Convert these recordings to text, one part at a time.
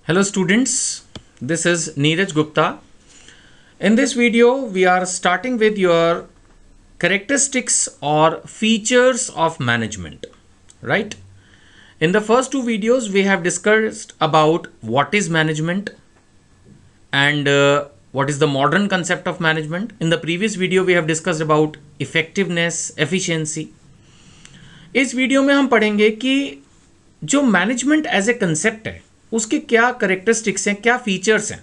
Hello students, this is Neeraj Gupta. In this video, we are starting with your characteristics or features of management, right? In the first two videos, we have discussed about what is management and what is the modern concept of management. In the previous video, we have discussed about effectiveness, efficiency. इस video में हम पढ़ेंगे कि जो management as a concept है उसके क्या characteristics हैं, क्या फीचर्स हैं,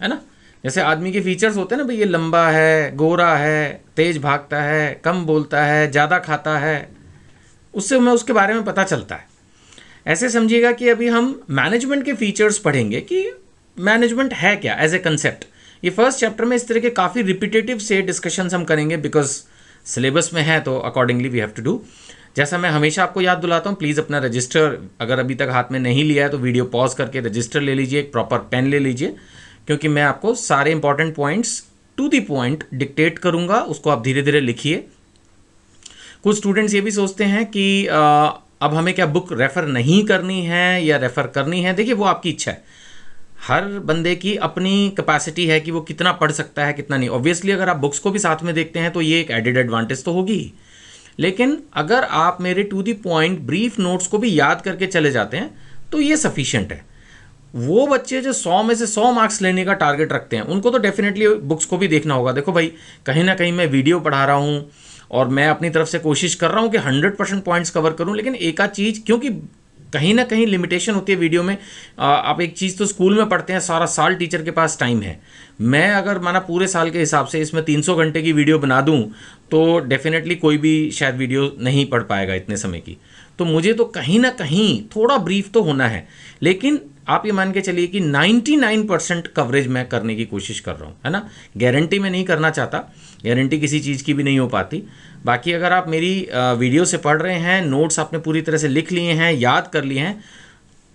है ना। जैसे आदमी के फीचर्स होते हैं ना भाई, ये लंबा है, गोरा है, तेज भागता है, कम बोलता है, ज़्यादा खाता है, उससे हमें उसके बारे में पता चलता है। ऐसे समझिएगा कि अभी हम मैनेजमेंट के फीचर्स पढ़ेंगे कि मैनेजमेंट है क्या एज ए कंसेप्ट। ये फर्स्ट चैप्टर में इस तरह के काफ़ी रिपीटेटिव से डिस्कशंस हम करेंगे बिकॉज सिलेबस में है, तो accordingly we have to do. जैसा मैं हमेशा आपको याद दिलाता हूँ, प्लीज़ अपना रजिस्टर अगर अभी तक हाथ में नहीं लिया है तो वीडियो पॉज करके रजिस्टर ले लीजिए, एक प्रॉपर पेन ले लीजिए, क्योंकि मैं आपको सारे important points to the point dictate करूँगा, उसको आप धीरे धीरे लिखिए। कुछ स्टूडेंट्स ये भी सोचते हैं कि अब हमें क्या बुक रेफ़र नहीं करनी है या रेफ़र करनी है। देखिए, वो आपकी इच्छा है, हर बंदे की अपनी कैपेसिटी है कि वो कितना पढ़ सकता है कितना नहीं। ऑब्वियसली अगर आप बुक्स को भी साथ में देखते हैं तो ये एक एडेड एडवांटेज तो होगी ही, लेकिन अगर आप मेरे to the point brief notes को भी याद करके चले जाते हैं तो ये सफिशिएंट है। वो बच्चे जो 100 में से 100 मार्क्स लेने का टारगेट रखते हैं उनको तो डेफिनेटली बुक्स को भी देखना होगा। देखो भाई, कहीं ना कहीं मैं वीडियो पढ़ा रहा हूँ और मैं अपनी तरफ से कोशिश कर रहा हूँ कि 100% पॉइंट्स कवर करूँ, लेकिन एक आध चीज़, क्योंकि कहीं ना कहीं लिमिटेशन होती है वीडियो में। आप एक चीज़ तो स्कूल में पढ़ते हैं, सारा साल टीचर के पास टाइम है। मैं अगर माना पूरे साल के हिसाब से इसमें 300 घंटे की वीडियो बना दूं तो डेफिनेटली कोई भी शायद वीडियो नहीं पढ़ पाएगा इतने समय की। तो मुझे तो कहीं ना कहीं थोड़ा ब्रीफ तो होना है, लेकिन आप ये मान के चलिए कि 99% कवरेज मैं करने की कोशिश कर रहा हूँ, है ना। गारंटी मैं नहीं करना चाहता, गारंटी किसी चीज़ की भी नहीं हो पाती। बाकी अगर आप मेरी वीडियो से पढ़ रहे हैं, नोट्स आपने पूरी तरह से लिख लिए हैं, याद कर लिए हैं,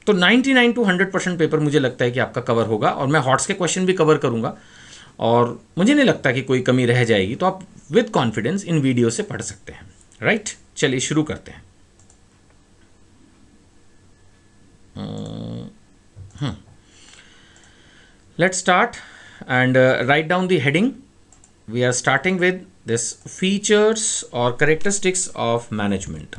तो 99 to 100% पेपर मुझे लगता है कि आपका कवर होगा। और मैं हॉट्स के क्वेश्चन भी कवर करूँगा और मुझे नहीं लगता कि कोई कमी रह जाएगी। तो आप विद कॉन्फिडेंस इन वीडियो से पढ़ सकते हैं, राइट। चलिए शुरू करते हैं। Let's start and write down the heading. We are starting with this features or characteristics of management.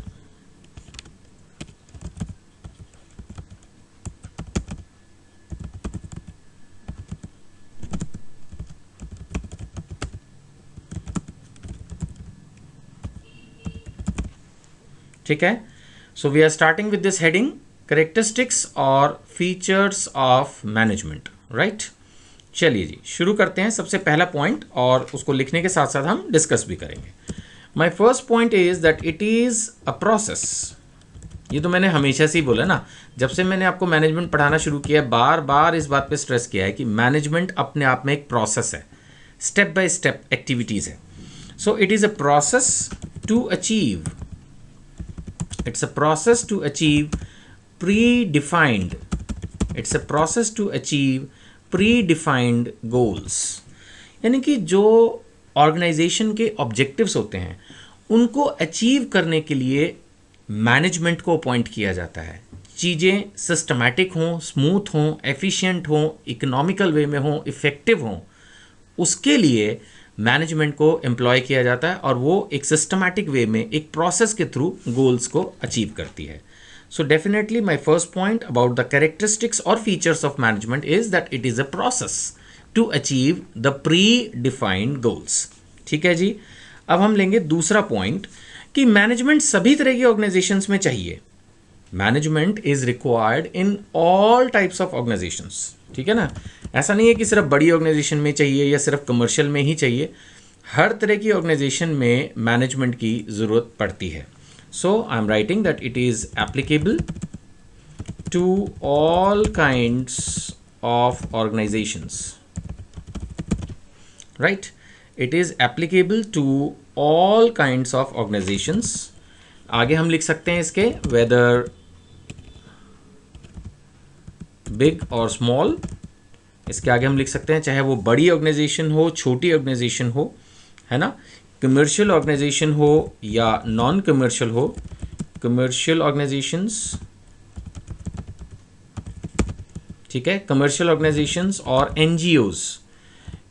ठीक है, so we are starting with this heading, characteristics or features of management, right? चलिए जी शुरू करते हैं। सबसे पहला पॉइंट, और उसको लिखने के साथ साथ हम डिस्कस भी करेंगे। My first point is that it is a process. ये तो मैंने हमेशा से ही बोला ना, जब से मैंने आपको मैनेजमेंट पढ़ाना शुरू किया, बार बार इस बात पे स्ट्रेस किया है कि मैनेजमेंट अपने आप में एक प्रोसेस है, स्टेप बाय स्टेप एक्टिविटीज़ है। So it is a process to achieve, it's a process to achieve predefined, it's a process to achieve predefined goals। यानी कि जो ऑर्गेनाइजेशन के ऑब्जेक्टिव्स होते हैं उनको अचीव करने के लिए मैनेजमेंट को अपॉइंट किया जाता है। चीज़ें सिस्टमैटिक हों, स्मूथ हों, एफिशिएंट हों, इकोनॉमिकल वे में हों, इफ़ेक्टिव हों, उसके लिए मैनेजमेंट को एम्प्लॉय किया जाता है और वो एक सिस्टमैटिक वे में एक प्रोसेस के थ्रू गोल्स को अचीव करती है। So definitely my first point about the characteristics और features of management is that it is a process to achieve the predefined goals. ठीक है जी। अब हम लेंगे दूसरा पॉइंट कि मैनेजमेंट सभी तरह की ऑर्गेनाइजेशंस में चाहिए। Management is required in all types of organisations. ठीक है ना, ऐसा नहीं है कि सिर्फ बड़ी ऑर्गेनाइजेशन में चाहिए या सिर्फ कमर्शियल में ही चाहिए, हर तरह की ऑर्गेनाइजेशन में मैनेजमेंट की ज़रूरत पड़ती है। So I am writing that it is applicable to all kinds of organisations, right. It is applicable to all kinds of organisations. आगे हम लिख सकते हैं इसके, वेदर बिग और स्मॉल। इसके आगे हम लिख सकते हैं चाहे वो बड़ी ऑर्गेनाइजेशन हो, छोटी ऑर्गेनाइजेशन हो, है ना, कमर्शियल ऑर्गेनाइजेशन हो या नॉन कमर्शियल हो, कमर्शियल ऑर्गेनाइजेशंस, ठीक है, कमर्शियल ऑर्गेनाइजेशंस और एनजीओज,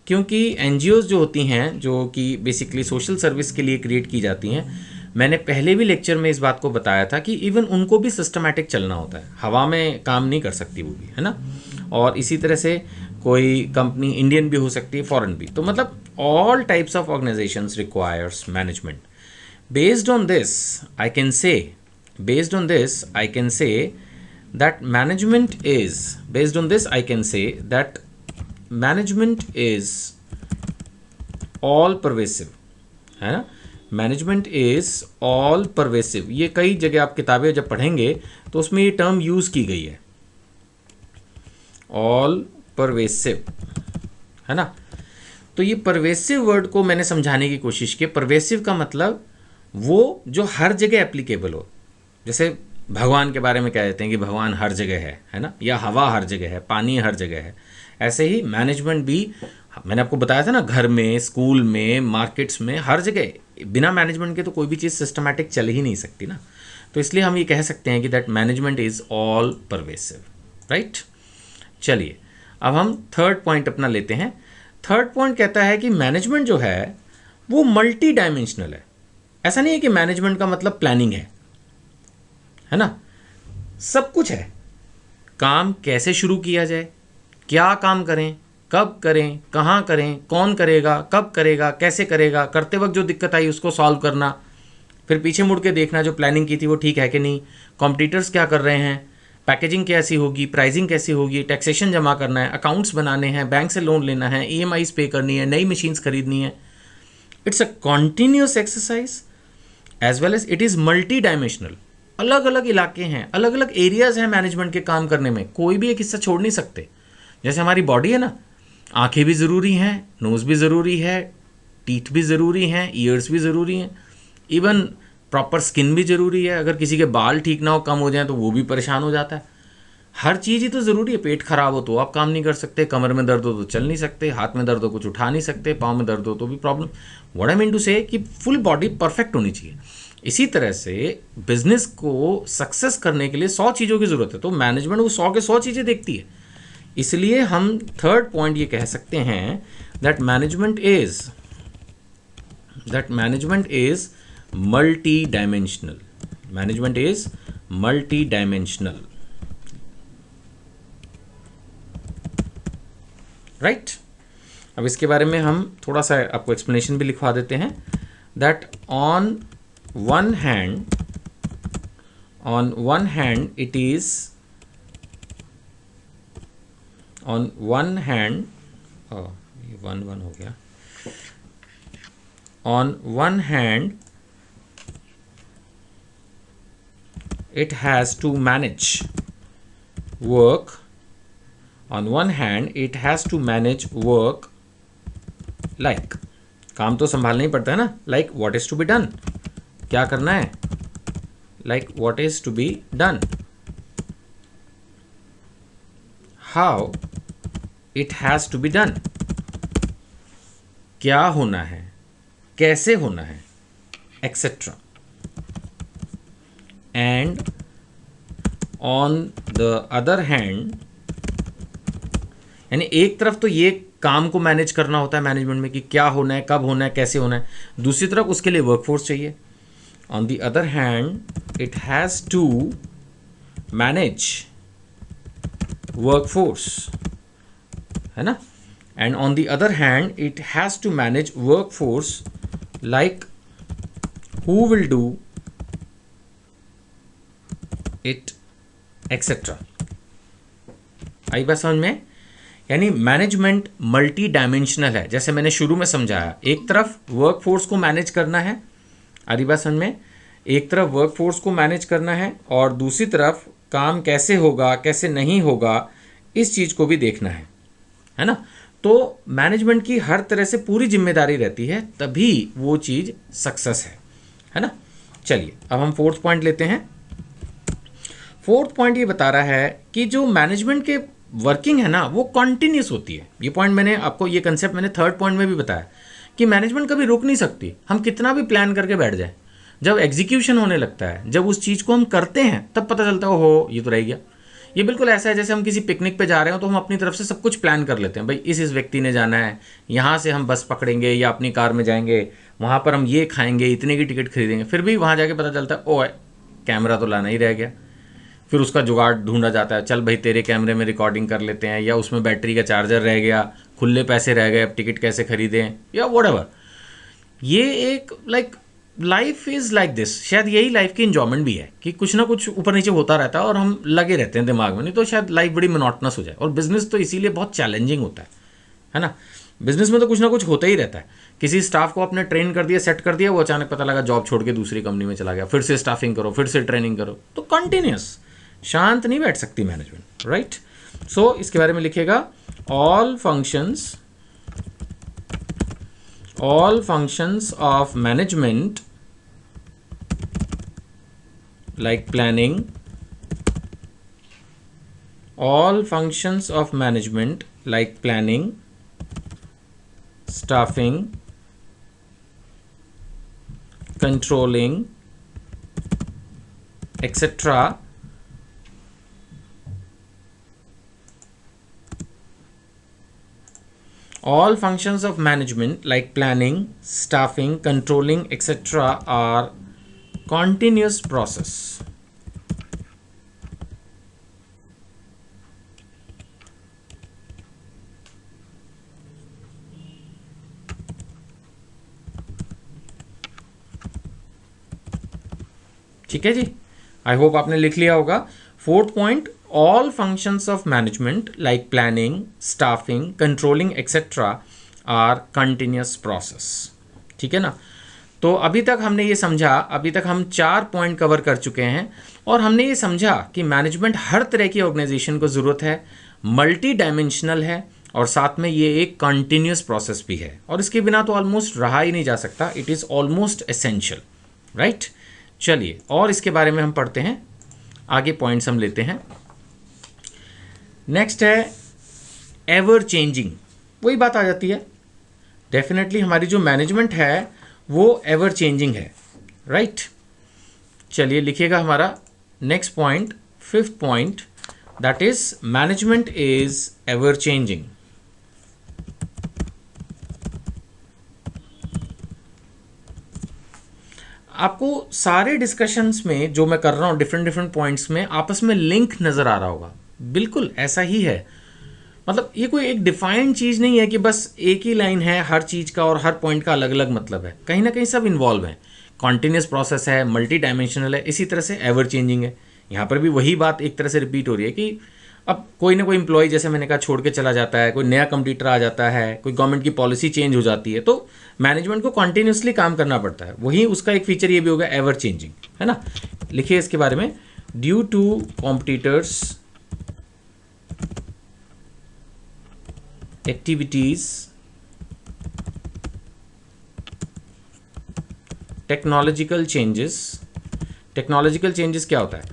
क्योंकि एनजीओज जो होती हैं जो कि बेसिकली सोशल सर्विस के लिए क्रिएट की जाती हैं, मैंने पहले भी लेक्चर में इस बात को बताया था कि इवन उनको भी सिस्टमैटिक चलना होता है, हवा में काम नहीं कर सकती वो भी, है ना। और इसी तरह से कोई कंपनी इंडियन भी हो सकती है, फॉरेन भी, तो मतलब all types of organisations requires management. Based on this, I can say, based on this, I can say that management is, based on this, I can say that management is all pervasive, है ना. Management is all pervasive, ये कई जगह आप किताबें जब पढ़ेंगे तो उसमें ये टर्म यूज की गई है, ऑल परवेसिव, है ना. तो ये परवेसिव वर्ड को मैंने समझाने की कोशिश की. परवेसिव का मतलब वो जो हर जगह एप्लीकेबल हो. जैसे भगवान के बारे में कह देते हैं कि भगवान हर जगह है ना, या हवा हर जगह है, पानी हर जगह है. ऐसे ही मैनेजमेंट भी, मैंने आपको बताया था ना, घर में, स्कूल में, मार्केट्स में, हर जगह. बिना मैनेजमेंट के तो कोई भी चीज़ सिस्टमैटिक चल ही नहीं सकती ना. तो इसलिए हम ये कह सकते हैं कि that management is all pervasive, right. चलिए अब हम थर्ड पॉइंट अपना लेते हैं. थर्ड पॉइंट कहता है कि मैनेजमेंट जो है वो मल्टी डायमेंशनल है. ऐसा नहीं है कि मैनेजमेंट का मतलब प्लानिंग है ना. सब कुछ है. काम कैसे शुरू किया जाए, क्या काम करें, कब करें, कहाँ करें, कौन करेगा, कब करेगा, कैसे करेगा, करते वक्त जो दिक्कत आई उसको सॉल्व करना, फिर पीछे मुड़ के देखना जो प्लानिंग की थी वो ठीक है कि नहीं, कॉम्पिटिटर्स क्या कर रहे हैं, पैकेजिंग कैसी होगी, प्राइसिंग कैसी होगी, टैक्सेशन जमा करना है, अकाउंट्स बनाने हैं, बैंक से लोन लेना है, EMIs पे करनी है, नई मशीन्स खरीदनी है. It's a continuous exercise as well as it is multi dimensional. अलग अलग इलाके हैं, अलग अलग एरियाज हैं मैनेजमेंट के काम करने में, कोई भी एक हिस्सा छोड़ नहीं सकते. जैसे हमारी बॉडी है ना, आंखें भी ज़रूरी हैं, नोज़ भी ज़रूरी है, टीथ भी ज़रूरी हैं, ईयर्स भी ज़रूरी हैं, इवन प्रॉपर स्किन भी ज़रूरी है. अगर किसी के बाल ठीक ना हो, कम हो जाए तो वो भी परेशान हो जाता है. हर चीज़ ही तो ज़रूरी है. पेट खराब हो तो आप काम नहीं कर सकते, कमर में दर्द हो तो चल नहीं सकते, हाथ में दर्द हो कुछ उठा नहीं सकते, पाँव में दर्द हो तो भी problem. What I mean to say कि फुल बॉडी परफेक्ट होनी चाहिए. इसी तरह से बिजनेस को सक्सेस करने के लिए 100 चीज़ों की ज़रूरत है, तो मैनेजमेंट वो 100 के 100 चीज़ें देखती है. इसलिए हम थर्ड पॉइंट ये कह सकते हैं that management is multi dimensional. Management is multi dimensional, right. अब इसके बारे में हम थोड़ा सा आपको एक्सप्लेनेशन भी लिखवा देते हैं. That on one hand it is, on one hand, oh, one हो गया. On one hand, it has to manage work. On one hand, it has to manage work like, काम तो संभालना ही पड़ता है ना. Like what is to be done, क्या करना है, like what is to be done, how it has to be done, क्या होना है, कैसे होना है, etc. And on the other hand, यानी एक तरफ तो ये काम को मैनेज करना होता है मैनेजमेंट में कि क्या होना है, कब होना है, कैसे होना है. दूसरी तरफ उसके लिए वर्कफोर्स चाहिए. On the other hand, it has to manage workforce, है ना. And on the other hand, it has to manage workforce like who will do it, etc. आई बात समझ में. यानी मैनेजमेंट मल्टी डायमेंशनल है, जैसे मैंने शुरू में समझाया. एक तरफ वर्कफोर्स को मैनेज करना है, आरी बात समझ में, एक तरफ वर्कफोर्स को मैनेज करना है और दूसरी तरफ काम कैसे होगा, कैसे नहीं होगा, इस चीज़ को भी देखना है ना. तो मैनेजमेंट की हर तरह से पूरी जिम्मेदारी रहती है, तभी वो चीज़ सक्सेस है ना. चलिए अब हम फोर्थ पॉइंट लेते हैं. फोर्थ पॉइंट ये बता रहा है कि जो मैनेजमेंट के वर्किंग है ना वो कॉन्टिन्यूस होती है. ये पॉइंट मैंने आपको, ये कंसेप्ट मैंने थर्ड पॉइंट में भी बताया कि मैनेजमेंट कभी रुक नहीं सकती. हम कितना भी प्लान करके बैठ जाए, जब एग्जीक्यूशन होने लगता है, जब उस चीज़ को हम करते हैं, तब पता चलता है हो ये तो रह गया, ये बिल्कुल ऐसा है जैसे हम किसी पिकनिक पे जा रहे हो तो हम अपनी तरफ से सब कुछ प्लान कर लेते हैं, भाई इस व्यक्ति ने जाना है, यहाँ से हम बस पकड़ेंगे या अपनी कार में जाएंगे, वहाँ पर हम ये खाएंगे, इतने की टिकट खरीदेंगे, फिर भी वहाँ जाके पता चलता है ओ कैमरा तो लाना ही रह गया। फिर उसका जुगाड़ ढूंढा जाता है, चल भाई तेरे कैमरे में रिकॉर्डिंग कर लेते हैं, या उसमें बैटरी का चार्जर रह गया, खुले पैसे रह गए, अब टिकट कैसे खरीदें, या व्हाटएवर। ये एक लाइफ इज़ लाइक दिस। शायद यही लाइफ की इंजॉयमेंट भी है कि कुछ ना कुछ ऊपर नीचे होता रहता है और हम लगे रहते हैं दिमाग में, नहीं तो शायद लाइफ बड़ी मोनोटोनस हो जाए। और बिजनेस तो इसीलिए बहुत चैलेंजिंग होता है ना। बिजनेस में तो कुछ ना कुछ होता ही रहता है। किसी स्टाफ को आपने ट्रेन कर दिया, सेट कर दिया, वो अचानक पता लगा जॉब छोड़ के दूसरी कंपनी में चला गया, फिर से स्टाफिंग करो, फिर से ट्रेनिंग करो, तो कंटिन्यूस, शांत नहीं बैठ सकती मैनेजमेंट, राइट। सो इसके बारे में लिखिएगा, all functions of management like planning, all functions of management like planning, staffing, controlling, etc. All functions of management like planning, staffing, controlling, etc. are continuous process. ठीक है जी, आई होप आपने लिख लिया होगा। Fourth point, all functions of management like planning, staffing, controlling, etc. are continuous process। ठीक है ना। तो अभी तक हमने ये समझा, अभी तक हम 4 पॉइंट कवर कर चुके हैं और हमने ये समझा कि मैनेजमेंट हर तरह की ऑर्गेनाइजेशन को ज़रूरत है, मल्टी डायमेंशनल है और साथ में ये एक कंटिन्यूस प्रोसेस भी है और इसके बिना तो ऑलमोस्ट रहा ही नहीं जा सकता। It is almost essential, right. चलिए और इसके बारे में हम पढ़ते हैं, आगे पॉइंट्स हम लेते हैं। नेक्स्ट है एवर चेंजिंग। वही बात आ जाती है, डेफिनेटली हमारी जो मैनेजमेंट है वो एवर चेंजिंग है, राइट। चलिए लिखिएगा हमारा next point, 5th point, that is management is ever changing. आपको सारे डिस्कशंस में जो मैं कर रहा हूँ डिफरेंट पॉइंट्स में आपस में लिंक नज़र आ रहा होगा, बिल्कुल ऐसा ही है। मतलब ये कोई एक डिफाइंड चीज़ नहीं है कि बस एक ही लाइन है हर चीज़ का और हर पॉइंट का अलग अलग मतलब है, कहीं ना कहीं सब इन्वॉल्व है। कॉन्टिन्यूस प्रोसेस है, मल्टी डायमेंशनल है, इसी तरह से एवर चेंजिंग है। यहाँ पर भी वही बात एक तरह से रिपीट हो रही है कि अब कोई ना कोई एम्प्लॉय, जैसे मैंने कहा, छोड़ के चला जाता है, कोई नया कंप्यूटर आ जाता है, कोई गवर्नमेंट की पॉलिसी चेंज हो जाती है, तो मैनेजमेंट को कॉन्टिन्यूसली काम करना पड़ता है। वही उसका एक फीचर ये भी होगा, एवर चेंजिंग, है ना। लिखिए इसके बारे में, due to competitors activities, technological changes क्या होता है?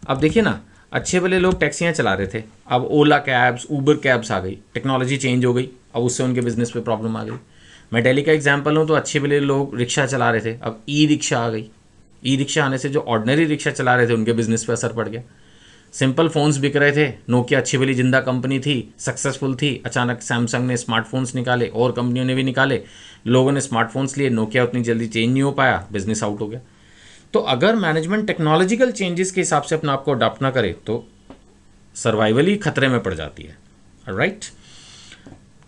अब देखिए ना, अच्छे भले लोग टैक्सियाँ चला रहे थे, अब ओला कैब्स, ऊबर कैब्स आ गई, टेक्नोलॉजी चेंज हो गई, अब उससे उनके बिजनेस पे प्रॉब्लम आ गई। मैं दिल्ली का एग्जांपल हूँ तो अच्छे भले लोग रिक्शा चला रहे थे, अब ई रिक्शा आ गई। ई रिक्शा आने से जो ऑर्डिनरी रिक्शा चला रहे थे उनके बिजनेस पे असर पड़ गया। सिंपल फ़ोन्स बिक रहे थे, नोकिया अच्छी भली जिंदा कंपनी थी, सक्सेसफुल थी, अचानक सैमसंग ने स्मार्टफोन्स निकाले और कंपनियों ने भी निकाले, लोगों ने स्मार्टफोन्स लिए, नोकिया उतनी जल्दी चेंज नहीं हो पाया, बिजनेस आउट हो गया। तो अगर मैनेजमेंट टेक्नोलॉजिकल चेंजेस के हिसाब से अपने आप को अडॉप्ट ना करे तो सर्वाइवल ही खतरे में पड़ जाती है, राइट।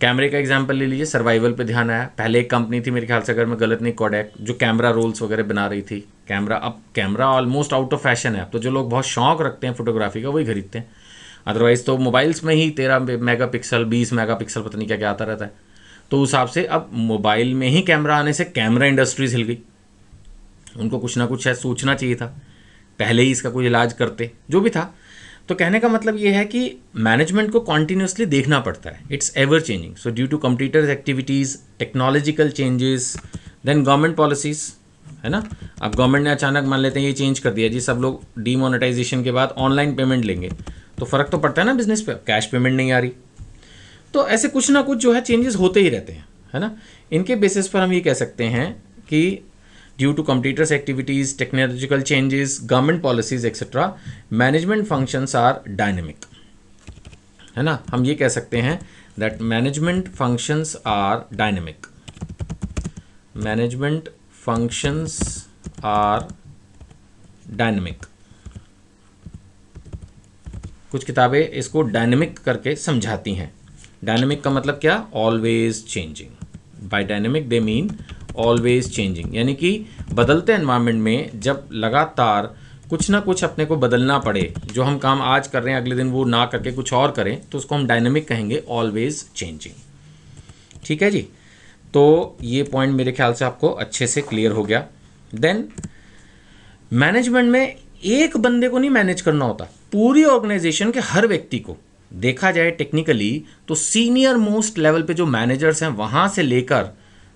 कैमरे का एग्जांपल ले लीजिए, सर्वाइवल पे ध्यान आया। पहले एक कंपनी थी, मेरे ख्याल से अगर मैं गलत नहीं, कोडैक, जो कैमरा रोल्स वगैरह बना रही थी। अब camera almost out of fashion है, अब तो जो लोग बहुत शौक रखते हैं फोटोग्राफी का वही खरीदते हैं, अदरवाइज तो मोबाइल्स में ही 13 मेगापिक्सल 20 मेगापिक्सल पता नहीं क्या क्या आता रहता है। तो उस हिसाब से अब मोबाइल में ही कैमरा आने से कैमरा इंडस्ट्रीज हिल गई। उनको कुछ ना कुछ शायद सोचना चाहिए था, पहले ही इसका कोई इलाज करते, जो भी था। तो कहने का मतलब ये है कि मैनेजमेंट को कॉन्टिन्यूसली देखना पड़ता है, it's ever changing. So due to computers activities, technological changes, then government policies, है ना। अब गवर्नमेंट ने अचानक मान लेते हैं ये चेंज कर दिया जी, सब लोग डीमोनेटाइजेशन के बाद ऑनलाइन पेमेंट लेंगे, तो फ़र्क तो पड़ता है ना बिजनेस पे, कैश पेमेंट नहीं आ रही। तो ऐसे कुछ ना कुछ जो है चेंजेस होते ही रहते हैं, है ना। इनके बेसिस पर हम ये कह सकते हैं कि due to computers activities, technological changes, government policies etcetera, management functions are dynamic, है ना। हम ये कह सकते हैं that management functions are dynamic, management functions are dynamic. कुछ किताबें इसको डायनेमिक करके समझाती हैं। डायनेमिक का मतलब क्या? Always changing. By dynamic they mean always changing, यानी कि बदलते एनवायरनमेंट में जब लगातार कुछ ना कुछ अपने को बदलना पड़े, जो हम काम आज कर रहे हैं अगले दिन वो ना करके कुछ और करें, तो उसको हम डायनेमिक कहेंगे, ऑलवेज चेंजिंग। ठीक है जी, तो ये पॉइंट मेरे ख्याल से आपको अच्छे से क्लियर हो गया। देन मैनेजमेंट में एक बंदे को नहीं मैनेज करना होता, पूरी ऑर्गेनाइजेशन के हर व्यक्ति को। देखा जाए टेक्निकली तो सीनियर मोस्ट लेवल पे जो मैनेजर्स हैं वहां से लेकर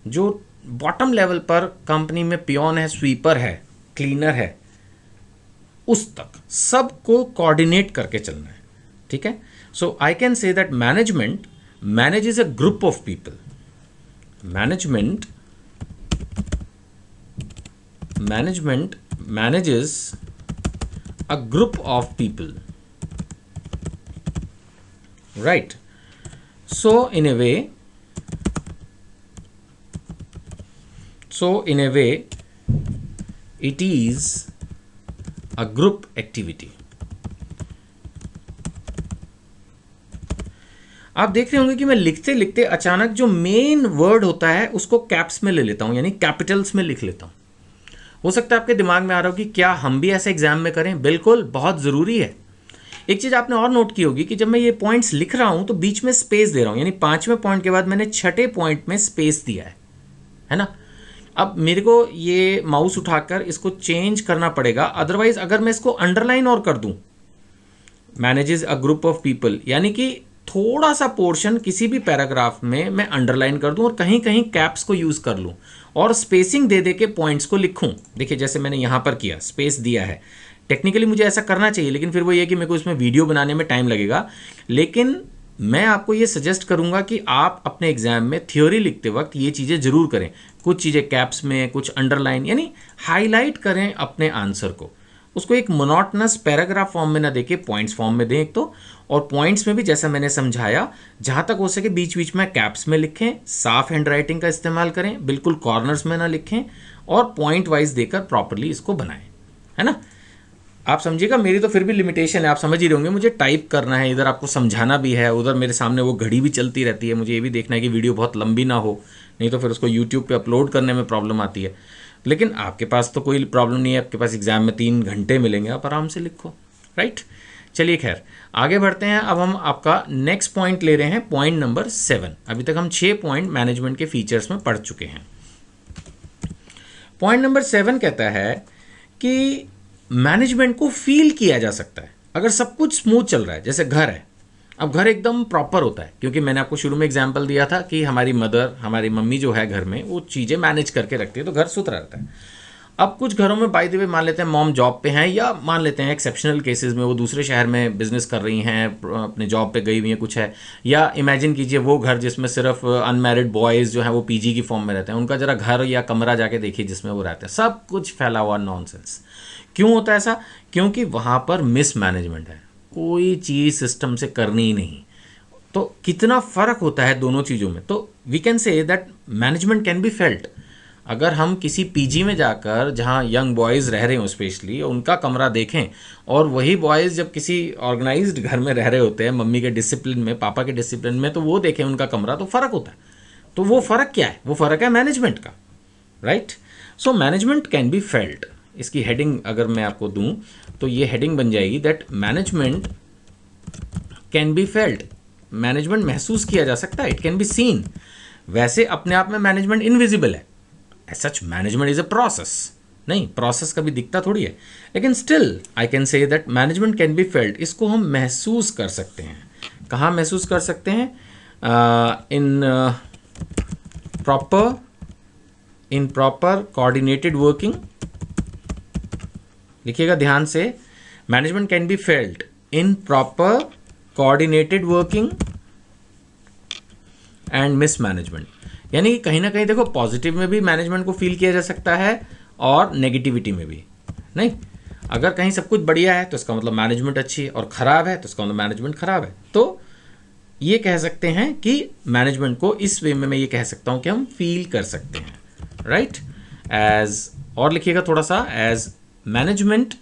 जो बॉटम लेवल पर कंपनी में पियोन है, स्वीपर है, क्लीनर है, उस तक सबको कोऑर्डिनेट करके चलना है। ठीक है, so I can say that management manages a group of people. Management manages a group of people, right? So in a way it is a group activity. आप देख रहे होंगे कि मैं लिखते लिखते अचानक जो मेन वर्ड होता है उसको कैप्स में ले लेता हूं, यानी कैपिटल्स में लिख लेता हूं। हो सकता है आपके दिमाग में आ रहा हो कि क्या हम भी ऐसे एग्जाम में करें? बिल्कुल, बहुत ज़रूरी है। एक चीज़ आपने और नोट की होगी कि जब मैं ये पॉइंट्स लिख रहा हूं तो बीच में स्पेस दे रहा हूं, यानी 5वें पॉइंट के बाद मैंने 6ठे पॉइंट में स्पेस दिया है ना। अब मेरे को ये माउस उठाकर इसको चेंज करना पड़ेगा, अदरवाइज अगर मैं इसको अंडरलाइन और कर दूं, manages a group of people, यानी कि थोड़ा सा पोर्शन किसी भी पैराग्राफ में मैं अंडरलाइन कर दूं और कहीं कहीं कैप्स को यूज कर लूं और स्पेसिंग दे दे के पॉइंट्स को लिखूं। देखिए जैसे मैंने यहां पर किया, स्पेस दिया है। टेक्निकली मुझे ऐसा करना चाहिए, लेकिन फिर वो ये कि मेरे को इसमें वीडियो बनाने में टाइम लगेगा। लेकिन मैं आपको ये सजेस्ट करूंगा कि आप अपने एग्जाम में थ्योरी लिखते वक्त ये चीज़ें जरूर करें। कुछ चीज़ें कैप्स में, कुछ अंडरलाइन, यानी हाईलाइट करें अपने आंसर को। उसको एक मोनोटनस पैराग्राफ फॉर्म में ना देके पॉइंट्स फॉर्म में दें एक तो, और पॉइंट्स में भी जैसा मैंने समझाया जहां तक हो सके बीच बीच में कैप्स में लिखें, साफ हैंड राइटिंग का इस्तेमाल करें, बिल्कुल कॉर्नर्स में ना लिखें, और पॉइंट वाइज देकर प्रॉपरली इसको बनाएं, है ना। आप समझिएगा, मेरी तो फिर भी लिमिटेशन है, आप समझ ही रहे होंगे, मुझे टाइप करना है, इधर आपको समझाना भी है, उधर मेरे सामने वो घड़ी भी चलती रहती है, मुझे ये भी देखना है कि वीडियो बहुत लंबी ना हो, नहीं तो फिर उसको यूट्यूब पे अपलोड करने में प्रॉब्लम आती है। लेकिन आपके पास तो कोई प्रॉब्लम नहीं है, आपके पास एग्जाम में 3 घंटे मिलेंगे, आप आराम से लिखो, राइट। चलिए खैर आगे बढ़ते हैं। अब हम आपका नेक्स्ट पॉइंट ले रहे हैं, पॉइंट नंबर 7। अभी तक हम 6 पॉइंट मैनेजमेंट के फीचर्स में पढ़ चुके हैं। पॉइंट नंबर 7 कहता है कि मैनेजमेंट को फील किया जा सकता है अगर सब कुछ स्मूथ चल रहा है। जैसे घर है, अब घर एकदम प्रॉपर होता है, क्योंकि मैंने आपको शुरू में एग्जांपल दिया था कि हमारी मदर, हमारी मम्मी जो है घर में वो चीज़ें मैनेज करके रखती है, तो घर सुथरा रहता है। अब कुछ घरों में बाय द वे मान लेते हैं मॉम जॉब पे हैं, या मान लेते हैं एक्सेप्शनल केसेस में वो दूसरे शहर में बिजनेस कर रही हैं, अपने जॉब पे गई हुई हैं, कुछ है, या इमेजिन कीजिए वो घर जिसमें सिर्फ अनमैरिड बॉयज़ जो हैं वो पीजी की फॉर्म में रहते हैं, उनका जरा घर या कमरा जाके देखिए जिसमें वो रहते हैं, सब कुछ फैला हुआ नॉनसेंस। क्यों होता है ऐसा? क्योंकि वहाँ पर मिसमैनेजमेंट है, कोई चीज़ सिस्टम से करनी ही नहीं। तो कितना फ़र्क होता है दोनों चीज़ों में। तो we can say that management can be felt. अगर हम किसी पीजी में जाकर जहाँ यंग बॉयज़ रह रहे हो स्पेशली, उनका कमरा देखें, और वही बॉयज़ जब किसी ऑर्गेनाइज्ड घर में रह रहे होते हैं, मम्मी के डिसिप्लिन में, पापा के डिसिप्लिन में, तो वो देखें उनका कमरा, तो फ़र्क होता है। तो वो फ़र्क क्या है? वो फ़र्क है मैनेजमेंट का, right. So management can be felt. इसकी हेडिंग अगर मैं आपको दूं तो ये हेडिंग बन जाएगी that management can be felt. Management महसूस किया जा सकता है, इट कैन बी सीन। वैसे अपने आप में मैनेजमेंट इनविजिबल है, as such management is a process. नहीं, प्रोसेस कभी दिखता थोड़ी है, लेकिन still I can say that management can be felt. इसको हम महसूस कर सकते हैं। कहाँ महसूस कर सकते हैं? In proper coordinated working. लिखिएगा ध्यान से, management can be felt in proper coordinated working and mismanagement. यानी कहीं ना कहीं देखो, पॉजिटिव में भी मैनेजमेंट को फील किया जा सकता है और नेगेटिविटी में भी नहीं। अगर कहीं सब कुछ बढ़िया है तो इसका मतलब मैनेजमेंट अच्छी है, और ख़राब है तो इसका मतलब मैनेजमेंट ख़राब है। तो ये कह सकते हैं कि मैनेजमेंट को इस वे में मैं ये कह सकता हूँ कि हम फील कर सकते हैं, राइट। एज, और लिखिएगा थोड़ा सा, as management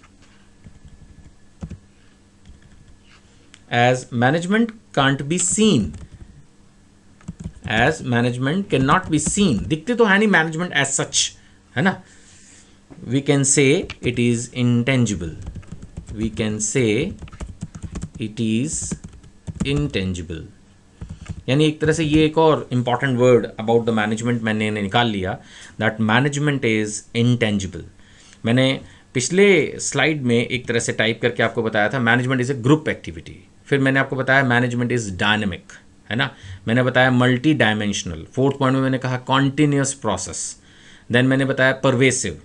can't be seen, as management cannot be seen, दिखते तो है नहीं मैनेजमेंट एज सच, है ना। we can say it is intangible, we can say it is intangible। यानी एक तरह से ये एक और important word about the management मैंने निकाल लिया, दैट मैनेजमेंट इज इंटेंजिबल। मैंने पिछले स्लाइड में एक तरह से टाइप करके आपको बताया था management is a group activity, फिर मैंने आपको बताया मैनेजमेंट इज डायनेमिक, है ना। मैंने बताया मल्टी डायमेंशनल, फोर्थ पॉइंट में मैंने कहा कॉन्टिन्यूस प्रोसेस, देन मैंने बताया pervasive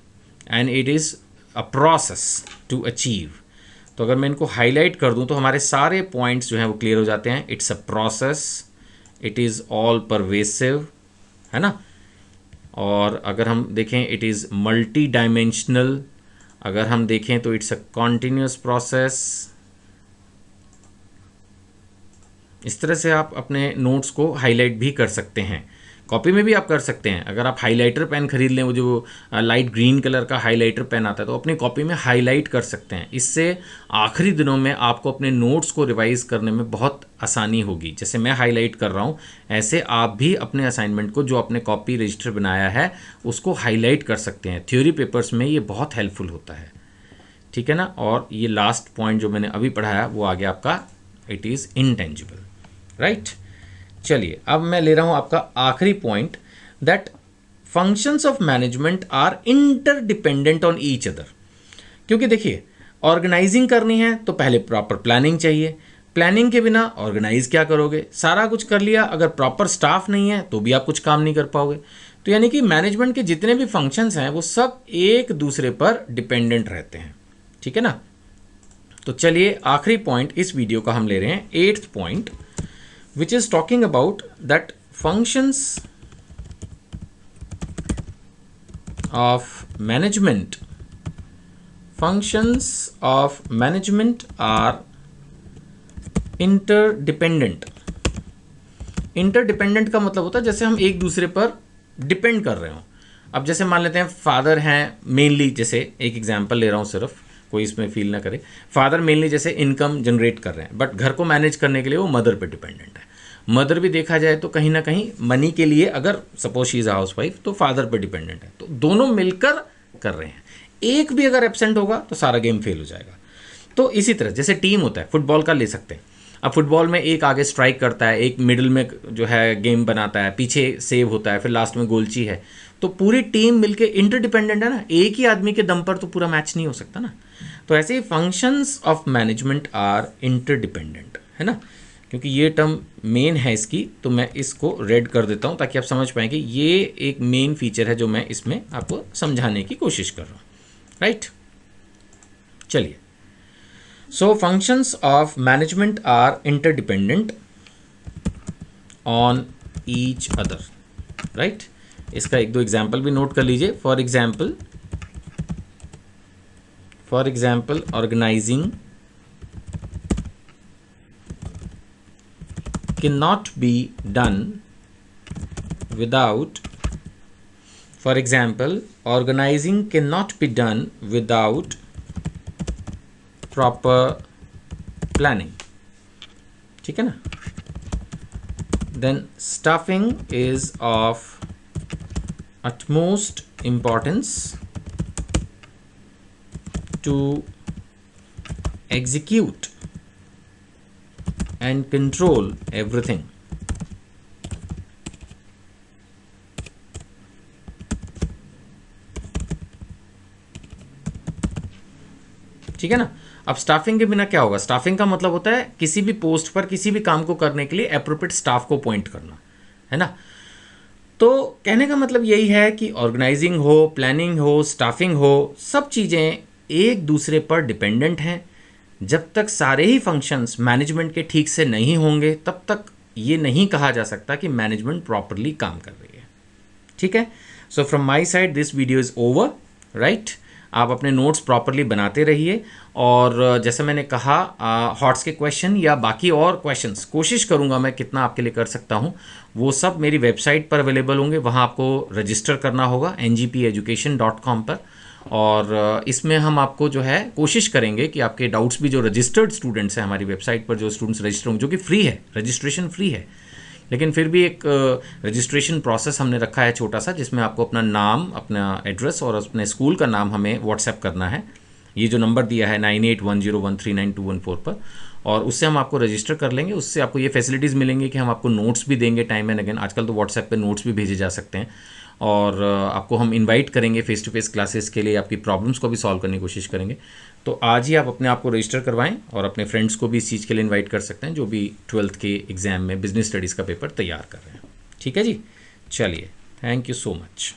and it is a process to achieve. तो अगर मैं इनको हाईलाइट कर दूं तो हमारे सारे पॉइंट्स जो हैं वो क्लियर हो जाते हैं। It's a process, it is all pervasive, है ना। और अगर हम देखें इट इज़ मल्टी डायमेंशनल, अगर हम देखें तो इट्स अ कॉन्टिन्यूस प्रोसेस। इस तरह से आप अपने नोट्स को हाईलाइट भी कर सकते हैं, कॉपी में भी आप कर सकते हैं। अगर आप हाइलाइटर पेन खरीद लें, वो जो लाइट ग्रीन कलर का हाइलाइटर पेन आता है, तो अपनी कॉपी में हाईलाइट कर सकते हैं। इससे आखिरी दिनों में आपको अपने नोट्स को रिवाइज करने में बहुत आसानी होगी। जैसे मैं हाईलाइट कर रहा हूँ, ऐसे आप भी अपने असाइनमेंट को जो आपने कॉपी रजिस्टर बनाया है उसको हाईलाइट कर सकते हैं। थ्योरी पेपर्स में ये बहुत हेल्पफुल होता है, ठीक है ना। और ये लास्ट पॉइंट जो मैंने अभी पढ़ाया वो आ गया आपका, इट इज़ इंटेंजिबल, राइट। चलिए अब मैं ले रहा हूं आपका आखिरी point, that functions of management are interdependent on each other. क्योंकि देखिए ऑर्गेनाइजिंग करनी है तो पहले प्रॉपर प्लानिंग चाहिए, प्लानिंग के बिना ऑर्गेनाइज क्या करोगे। सारा कुछ कर लिया, अगर प्रॉपर स्टाफ नहीं है तो भी आप कुछ काम नहीं कर पाओगे। तो यानी कि मैनेजमेंट के जितने भी फंक्शंस हैं वो सब एक दूसरे पर डिपेंडेंट रहते हैं, ठीक है ना। तो चलिए आखिरी पॉइंट इस वीडियो का हम ले रहे हैं, 8th point, which is talking about that functions of management are interdependent। Interdependent का मतलब होता है जैसे हम एक दूसरे पर डिपेंड कर रहे हो। अब जैसे मान लेते हैं फादर हैं मेनली, जैसे एक एग्जांपल ले रहा हूँ सिर्फ, कोई इसमें फील ना करे। फादर मेनली जैसे इनकम जनरेट कर रहे हैं, बट घर को मैनेज करने के लिए वो मदर पे डिपेंडेंट है। मदर भी देखा जाए तो कहीं ना कहीं मनी के लिए, अगर suppose she is a house wife, तो फादर पे डिपेंडेंट है। तो दोनों मिलकर कर रहे हैं, एक भी अगर एब्सेंट होगा तो सारा गेम फेल हो जाएगा। तो इसी तरह जैसे टीम होता है, फुटबॉल का ले सकते हैं। अब फुटबॉल में एक आगे स्ट्राइक करता है, एक मिडिल में जो है गेम बनाता है, पीछे सेव होता है, फिर लास्ट में गोलची है। तो पूरी टीम मिलके इंटरडिपेंडेंट है ना, एक ही आदमी के दम पर तो पूरा मैच नहीं हो सकता ना। तो ऐसे ही functions of management are interdependent, है ना। क्योंकि ये टर्म मेन है इसकी, तो मैं इसको रेड कर देता हूँ ताकि आप समझ पाएँ कि ये एक मेन फीचर है जो मैं इसमें आपको समझाने की कोशिश कर रहा हूँ, राइट। चलिए, so functions of management are interdependent on each other, right. इसका एक दो एग्जाम्पल भी नोट कर लीजिए। For example organising cannot be done without, for example, organizing cannot be done without proper planning, ठीक है ना। Then staffing is of utmost importance to execute and control everything। ठीक है ना। अब स्टाफिंग के बिना क्या होगा? स्टाफिंग का मतलब होता है किसी भी पोस्ट पर किसी भी काम को करने के लिए एप्रोप्रिएट स्टाफ को अपॉइंट करना, है ना। तो कहने का मतलब यही है कि ऑर्गेनाइजिंग हो, प्लानिंग हो, स्टाफिंग हो, सब चीज़ें एक दूसरे पर डिपेंडेंट हैं। जब तक सारे ही फंक्शंस मैनेजमेंट के ठीक से नहीं होंगे तब तक ये नहीं कहा जा सकता कि मैनेजमेंट प्रॉपरली काम कर रही है, ठीक है। So from my side this video is over. Right. आप अपने नोट्स प्रॉपरली बनाते रहिए और जैसे मैंने कहा हॉट्स के क्वेश्चन या बाकी और क्वेश्चंस कोशिश करूंगा मैं कितना आपके लिए कर सकता हूं, वो सब मेरी वेबसाइट पर अवेलेबल होंगे, वहां आपको रजिस्टर करना होगा ngpeducation.com पर। और इसमें हम आपको जो है कोशिश करेंगे कि आपके डाउट्स भी, जो रजिस्टर्ड स्टूडेंट्स हैं हमारी वेबसाइट पर, जो स्टूडेंट्स रजिस्टर होंगे, जो कि फ्री है, रजिस्ट्रेशन फ्री है, लेकिन फिर भी एक रजिस्ट्रेशन प्रोसेस हमने रखा है छोटा सा, जिसमें आपको अपना नाम, अपना एड्रेस और अपने स्कूल का नाम हमें व्हाट्सएप करना है। ये जो नंबर दिया है 9810139214 पर, और उससे हम आपको रजिस्टर कर लेंगे। उससे आपको ये फैसिलिटीज़ मिलेंगी कि हम आपको नोट्स भी देंगे टाइम एंड अगेन। आजकल तो व्हाट्सएप पे नोट्स भी भेजे जा सकते हैं, और आपको हम इनवाइट करेंगे फेस टू फेस क्लासेस के लिए, आपकी प्रॉब्लम्स को भी सॉल्व करने की कोशिश करेंगे। तो आज ही आप अपने आप को रजिस्टर करवाएं और अपने फ्रेंड्स को भी इस चीज़ के लिए इनवाइट कर सकते हैं जो भी 12th के एग्ज़ाम में बिजनेस स्टडीज़ का पेपर तैयार कर रहे हैं। ठीक है जी, चलिए, थैंक यू सो मच।